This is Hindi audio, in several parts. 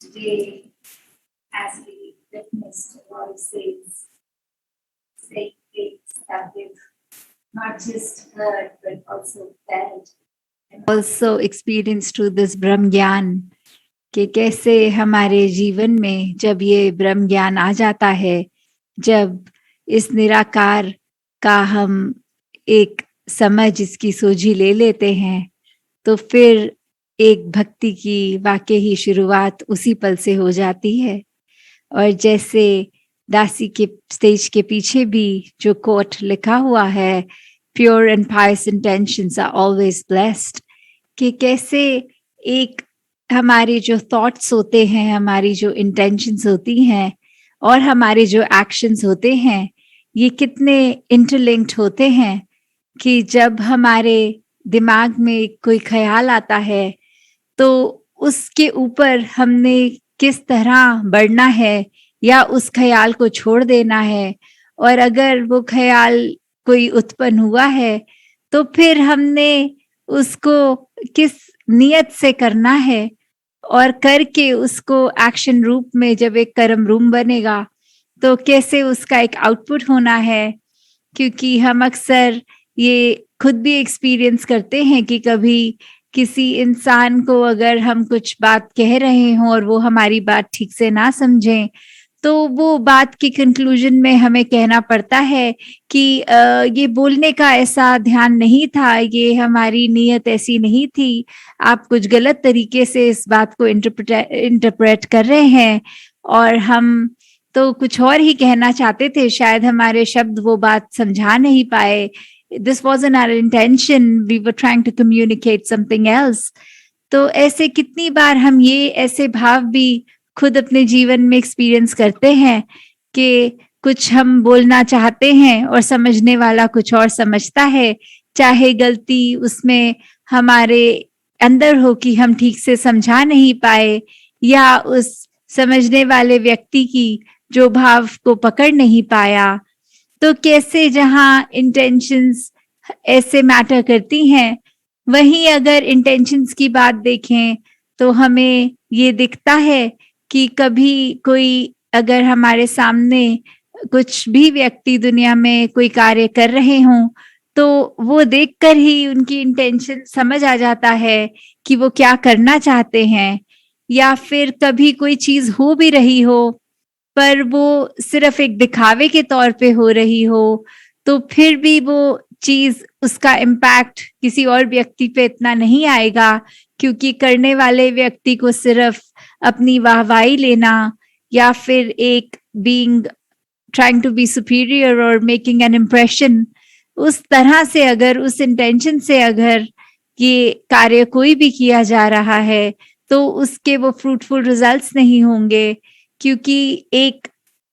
today, as we witnessed voices saying things that we've not just heard but also felt and also experienced through this Brahm Gyan, कि कैसे हमारे जीवन में जब ये ब्रह्म ज्ञान आ जाता है, जब इस निराकार का हम एक समझ इसकी सोझी ले लेते हैं, तो फिर एक भक्ति की वाकई ही शुरुआत उसी पल से हो जाती है। और जैसे दासी के स्टेज के पीछे भी जो कोट लिखा हुआ है, pure and pious intentions are always blessed, कि कैसे एक हमारे जो थॉट्स होते हैं, हमारी जो इंटेंशंस होती हैं और हमारे जो एक्शंस होते हैं, ये कितने इंटरलिंक्ड होते हैं कि जब हमारे दिमाग में कोई ख्याल आता है तो उसके ऊपर हमने किस तरह बढ़ना है या उस ख्याल को छोड़ देना है, और अगर वो ख्याल कोई उत्पन्न हुआ है तो फिर हमने उसको किस नियत से करना है और करके उसको एक्शन रूप में जब एक कर्म रूप बनेगा तो कैसे उसका एक आउटपुट होना है। क्योंकि हम अक्सर ये खुद भी एक्सपीरियंस करते हैं कि कभी किसी इंसान को अगर हम कुछ बात कह रहे हों और वो हमारी बात ठीक से ना समझें, तो वो बात की कंक्लूजन में हमें कहना पड़ता है कि ये बोलने का ऐसा ध्यान नहीं था, ये हमारी नीयत ऐसी नहीं थी, आप कुछ गलत तरीके से इस बात को इंटरप्रेट कर रहे हैं और हम तो कुछ और ही कहना चाहते थे, शायद हमारे शब्द वो बात समझा नहीं पाए। This wasn't our intention, we were trying to communicate something else. तो ऐसे कितनी बार हम ये ऐसे भाव भी खुद अपने जीवन में एक्सपीरियंस करते हैं कि कुछ हम बोलना चाहते हैं और समझने वाला कुछ और समझता है, चाहे गलती उसमें हमारे अंदर हो कि हम ठीक से समझा नहीं पाए या उस समझने वाले व्यक्ति की जो भाव को पकड़ नहीं पाया। तो कैसे जहां इंटेंशंस ऐसे मैटर करती हैं, वहीं अगर इंटेंशंस की बात देखें तो हमें ये दिखता है कि कभी कोई अगर हमारे सामने कुछ भी व्यक्ति दुनिया में कोई कार्य कर रहे हों तो वो देखकर ही उनकी इंटेंशन समझ आ जाता है कि वो क्या करना चाहते हैं। या फिर कभी कोई चीज हो भी रही हो पर वो सिर्फ एक दिखावे के तौर पे हो रही हो, तो फिर भी वो चीज उसका इम्पैक्ट किसी और व्यक्ति पे इतना नहीं आएगा, क्योंकि करने वाले व्यक्ति को सिर्फ अपनी वाहवाही लेना या फिर एक being trying to be superior और मेकिंग एन इम्प्रेशन, उस तरह से अगर उस इंटेंशन से अगर ये कार्य कोई भी किया जा रहा है तो उसके वो फ्रूटफुल रिजल्ट्स नहीं होंगे। क्योंकि एक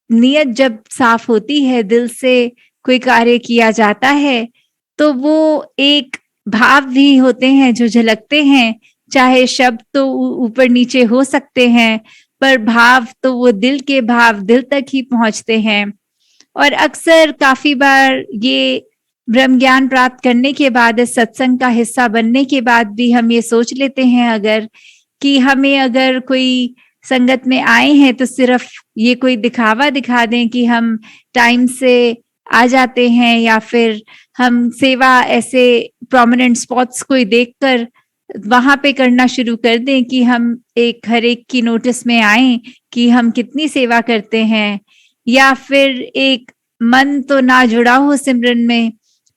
नियत जब साफ होती है, दिल से कोई कार्य किया जाता है, तो वो एक भाव भी होते हैं जो झलकते हैं, चाहे शब्द तो ऊपर नीचे हो सकते हैं पर भाव तो वो दिल के भाव दिल तक ही पहुंचते हैं। और अक्सर काफी बार ये ब्रह्म ज्ञान प्राप्त करने के बाद, इस सत्संग का हिस्सा बनने के बाद भी हम ये सोच लेते हैं अगर कि हमें अगर कोई संगत में आए हैं तो सिर्फ ये कोई दिखावा दिखा दें कि हम टाइम से आ जाते हैं, या फिर हम सेवा ऐसे प्रोमिनेंट स्पॉट्स कोई देखकर वहां पे करना शुरू कर दें कि हम एक हर एक की नोटिस में आए कि हम कितनी सेवा करते हैं। या फिर एक मन तो ना जुड़ा हो सिमरन में,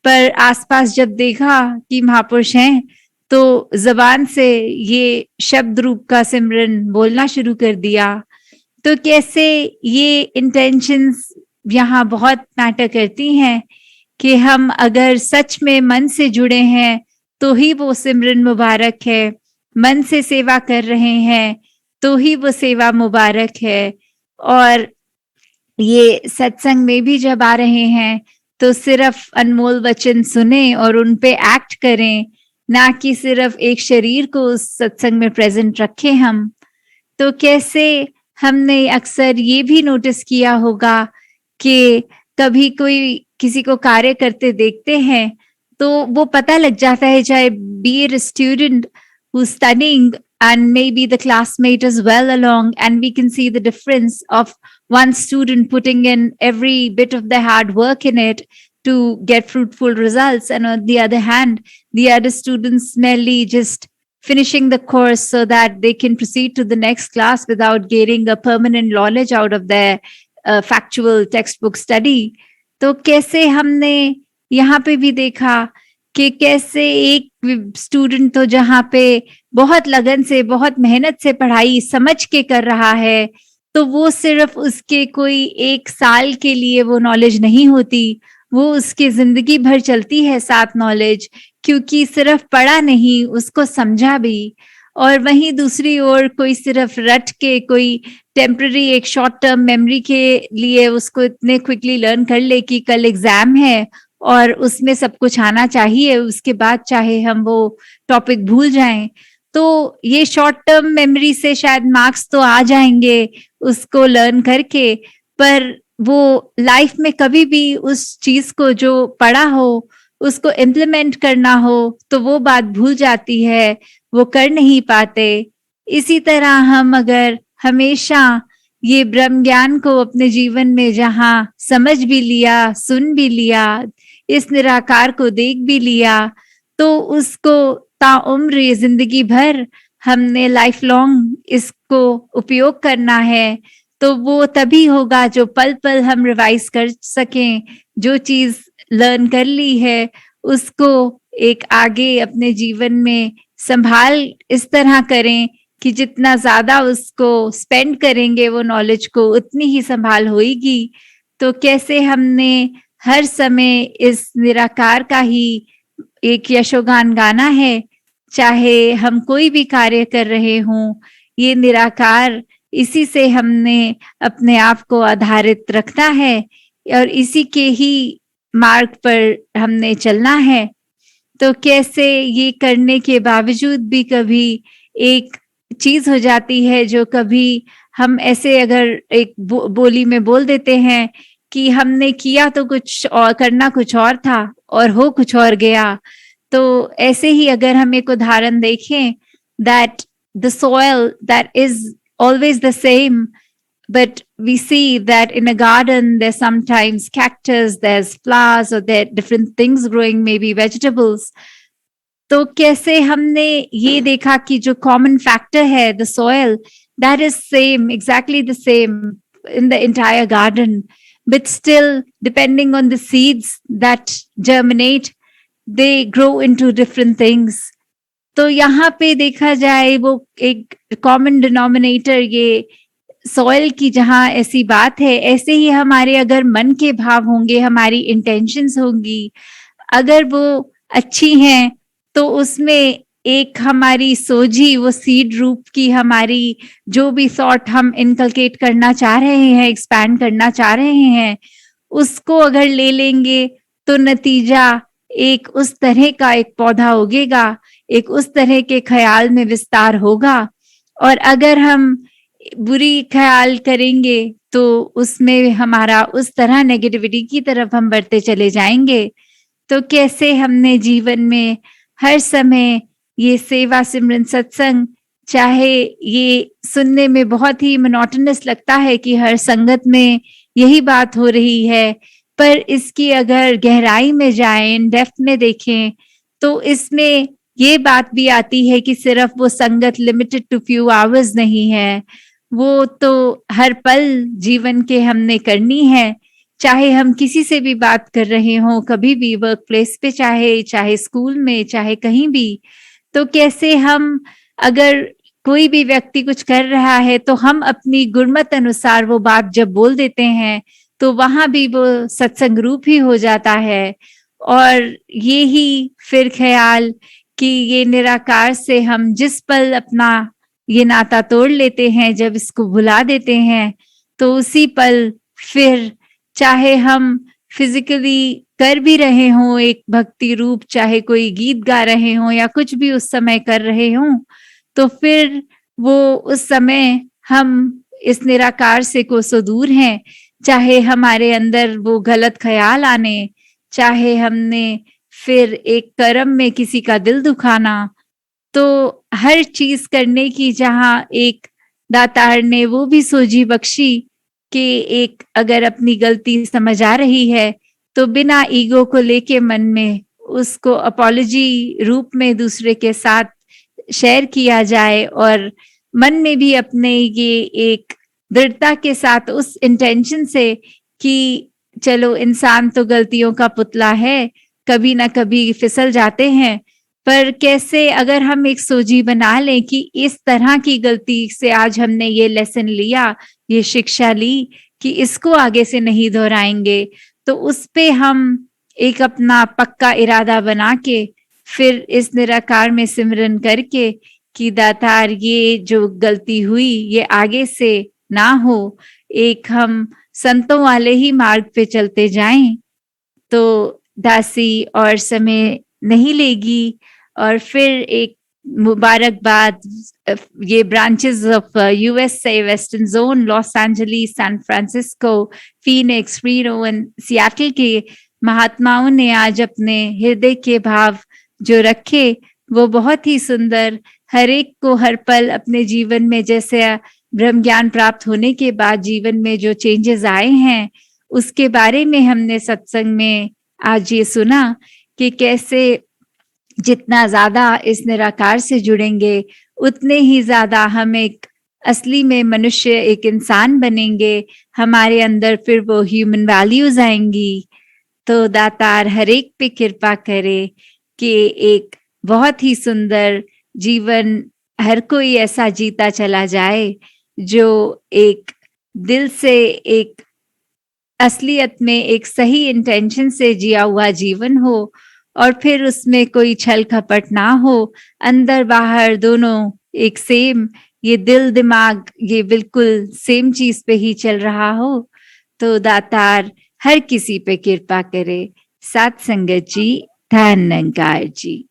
पर आसपास जब देखा कि महापुरुष हैं तो जबान से ये शब्द रूप का सिमरन बोलना शुरू कर दिया। तो कैसे ये इंटेंशंस यहाँ बहुत मैटर करती हैं कि हम अगर सच में मन से जुड़े हैं तो ही वो सिमरन मुबारक है, मन से सेवा कर रहे हैं तो ही वो सेवा मुबारक है। और ये सत्संग में भी जब आ रहे हैं तो सिर्फ अनमोल वचन सुने और उन पे एक्ट करें, ना कि सिर्फ एक शरीर को उस सत्संग में प्रेजेंट रखें हम। तो कैसे हमने अक्सर ये भी नोटिस किया होगा कि कभी कोई किसी को कार्य करते देखते हैं तो वो पता लग जाता है, चाहे be a student who studying and maybe the classmate is well along, and we can see the difference of one student putting in every bit of their hard work in it to get fruitful results, and on the other hand, the other students merely just finishing the course so that they can proceed to the next class without gaining a permanent knowledge out of their factual textbook study. तो कैसे हमने यहाँ पे भी देखा कि कैसे एक स्टूडेंट तो जहाँ पे बहुत लगन से, बहुत मेहनत से पढ़ाई समझ के कर रहा है, तो वो सिर्फ उसके कोई 1 साल के लिए वो नॉलेज नहीं होती, वो उसकी जिंदगी भर चलती है साथ नॉलेज, क्योंकि सिर्फ पढ़ा नहीं, उसको समझा भी। और वहीं दूसरी ओर कोई सिर्फ रट के कोई टेम्पररी एक शॉर्ट टर्म मेमोरी के लिए उसको इतने क्विकली लर्न कर ले कि कल एग्जाम है और उसमें सब कुछ आना चाहिए, उसके बाद चाहे हम वो टॉपिक भूल जाएं। तो ये शॉर्ट टर्म मेमोरी से शायद मार्क्स तो आ जाएंगे उसको लर्न करके, पर वो लाइफ में कभी भी उस चीज को जो पढ़ा हो उसको इम्प्लीमेंट करना हो तो वो बात भूल जाती है, वो कर नहीं पाते। इसी तरह हम अगर हमेशा ये ब्रह्म ज्ञान को अपने जीवन में जहां समझ भी लिया, सुन भी लिया, इस निराकार को देख भी लिया, तो उसको ताउम्र ये जिंदगी भर हमने लाइफ लॉन्ग इसको उपयोग करना है। तो वो तभी होगा जो पल पल हम रिवाइज कर सकें, जो चीज लर्न कर ली है उसको एक आगे अपने जीवन में संभाल इस तरह करें कि जितना ज्यादा उसको स्पेंड करेंगे वो नॉलेज को, उतनी ही संभाल होगी। तो कैसे हमने हर समय इस निराकार का ही एक यशोगान गाना है, चाहे हम कोई भी कार्य कर रहे हों, ये निराकार इसी से हमने अपने आप को आधारित रखना है और इसी के ही मार्ग पर हमने चलना है। तो कैसे ये करने के बावजूद भी कभी एक चीज हो जाती है जो कभी हम ऐसे अगर एक बोली में बोल देते हैं कि हमने किया तो कुछ और, करना कुछ और था और हो कुछ और गया। तो ऐसे ही अगर हम एक उदाहरण देखें, that the soil that is always the same, but we see that in a garden there's sometimes cactus, there's flowers, or there are different things growing, maybe vegetables. तो कैसे हमने ये देखा कि जो कॉमन फैक्टर है the soil, that is same, exactly the same in the entire garden, but still depending on the seeds that germinate, they grow into different things. तो यहाँ पे देखा जाए वो एक कॉमन डिनोमिनेटर ये सॉइल की जहाँ ऐसी बात है, ऐसे ही हमारे अगर मन के भाव होंगे, हमारी इंटेंशंस होंगी, अगर वो अच्छी हैं तो उसमें एक हमारी सोझी वो सीड रूप की हमारी जो भी थॉट हम इनकलकेट करना चाह रहे हैं, एक्सपैंड करना चाह रहे हैं, उसको अगर ले लेंगे तो नतीजा एक उस तरह का एक पौधा उगेगा, एक उस तरह के ख्याल में विस्तार होगा। और अगर हम बुरी ख्याल करेंगे तो उसमें हमारा उस तरह नेगेटिविटी की तरफ हम बढ़ते चले जाएंगे। तो कैसे हमने जीवन में हर समय ये सेवा सिमरन सत्संग, चाहे ये सुनने में बहुत ही मोनोटोनस लगता है कि हर संगत में यही बात हो रही है, पर इसकी अगर गहराई में जाएं, इन डेप्थ में देखें, तो इसमें ये बात भी आती है कि सिर्फ वो संगत लिमिटेड टू फ्यू आवर्स नहीं है, वो तो हर पल जीवन के हमने करनी है। चाहे हम किसी से भी बात कर रहे हों, कभी भी वर्क प्लेस पे, चाहे स्कूल में, चाहे कहीं भी, तो कैसे हम अगर कोई भी व्यक्ति कुछ कर रहा है तो हम अपनी गुणमत अनुसार वो बात जब बोल देते हैं तो वहां भी वो सत्संग रूप ही हो जाता है। और ये ही फिर ख्याल कि ये निराकार से हम जिस पल अपना ये नाता तोड़ लेते हैं, जब इसको भुला देते हैं, तो उसी पल फिर चाहे हम फिजिकली कर भी रहे हों एक भक्ति रूप, चाहे कोई गीत गा रहे हों या कुछ भी उस समय कर रहे हों, तो फिर वो उस समय हम इस निराकार से कोसों दूर हैं। चाहे हमारे अंदर वो गलत ख्याल आने, चाहे हमने फिर एक कर्म में किसी का दिल दुखाना, तो हर चीज करने की जहां एक दातार ने वो भी सोझी बख्शी कि एक अगर अपनी गलती समझ आ रही है तो बिना ईगो को लेके मन में उसको अपॉलजी रूप में दूसरे के साथ शेयर किया जाए, और मन में भी अपने ये एक दृढ़ता के साथ उस इंटेंशन से कि चलो इंसान तो गलतियों का पुतला है, कभी ना कभी फिसल जाते हैं, पर कैसे अगर हम एक सोजी बना लें कि इस तरह की गलती से आज हमने ये लेसन लिया, ये शिक्षा ली कि इसको आगे से नहीं दोहराएंगे, तो उस पे हम एक अपना पक्का इरादा बना के फिर इस निराकार में सिमरन करके कि दातार ये जो गलती हुई ये आगे से ना हो, एक हम संतों वाले ही मार्ग पे चलते जाएं, तो दासी और समय नहीं लेगी। और फिर एक मुबारकबाद, ये ब्रांचेस ऑफ यूएस से western zone, Los Angeles, San Francisco, Phoenix, Reno and Seattle के महात्माओं ने आज अपने हृदय के भाव जो रखे वो बहुत ही सुंदर, हर एक को हर पल अपने जीवन में जैसे ब्रह्म ज्ञान प्राप्त होने के बाद जीवन में जो चेंजेस आए हैं उसके बारे में हमने सत्संग में आज ये सुना कि कैसे जितना ज्यादा इस निराकार से जुड़ेंगे उतने ही ज्यादा हम एक असली में मनुष्य, एक इंसान बनेंगे, हमारे अंदर फिर वो ह्यूमन वैल्यूज आएंगी। तो दातार हर एक पे कृपा करे कि एक बहुत ही सुंदर जीवन हर कोई ऐसा जीता चला जाए जो एक दिल से एक असलियत में एक सही इंटेंशन से जिया हुआ जीवन हो, और फिर उसमें कोई छल कपट ना हो, अंदर बाहर दोनों एक सेम, ये दिल दिमाग ये बिल्कुल सेम चीज पे ही चल रहा हो। तो दातार हर किसी पे कृपा करे। सात संगत जी, धन निरंकार जी।